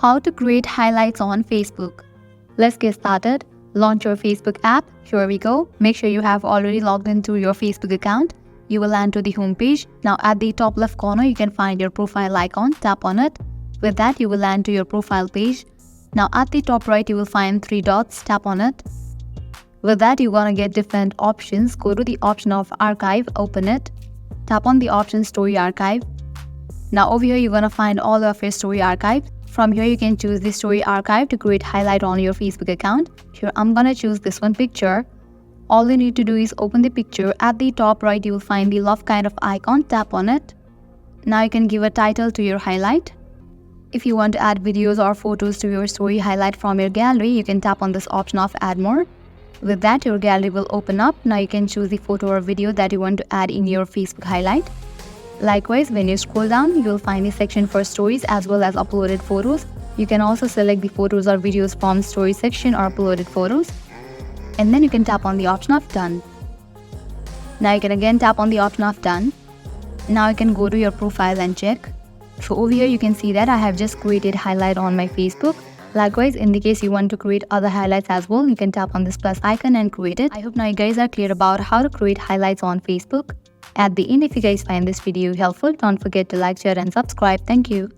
How to create highlights on Facebook. Let's get started. Launch your Facebook app. Here we go. Make sure you have already logged into your Facebook account. You will land to the home page. Now at the top left corner, you can find your profile icon. Tap on it. With that, you will land to your profile page. Now at the top right, you will find 3 dots. Tap on it. With that, you're gonna get different options. Go to the option of archive, open it. Tap on the option story archive. Now over here, you're gonna find all of your story archive. From here, you can choose the story archive to create highlight on your Facebook account. Here, I'm gonna choose this one picture. All you need to do is open the picture. At the top right, you will find the love kind of icon. Tap on it. Now you can give a title to your highlight. If you want to add videos or photos to your story highlight from your gallery, you can tap on this option of add more. With that, your gallery will open up. Now you can choose the photo or video that you want to add in your Facebook highlight. Likewise, when you scroll down, you will find the section for stories as well as uploaded photos. You can also select the photos or videos from story section or uploaded photos. And then you can tap on the option of done. Now you can again tap on the option of done. Now you can go to your profile and check. So over here you can see that I have just created highlight on my Facebook. Likewise, in the case you want to create other highlights as well, you can tap on this plus icon and create it. I hope now you guys are clear about how to create highlights on Facebook. At the end, if you guys find this video helpful, don't forget to like, share and subscribe. Thank you.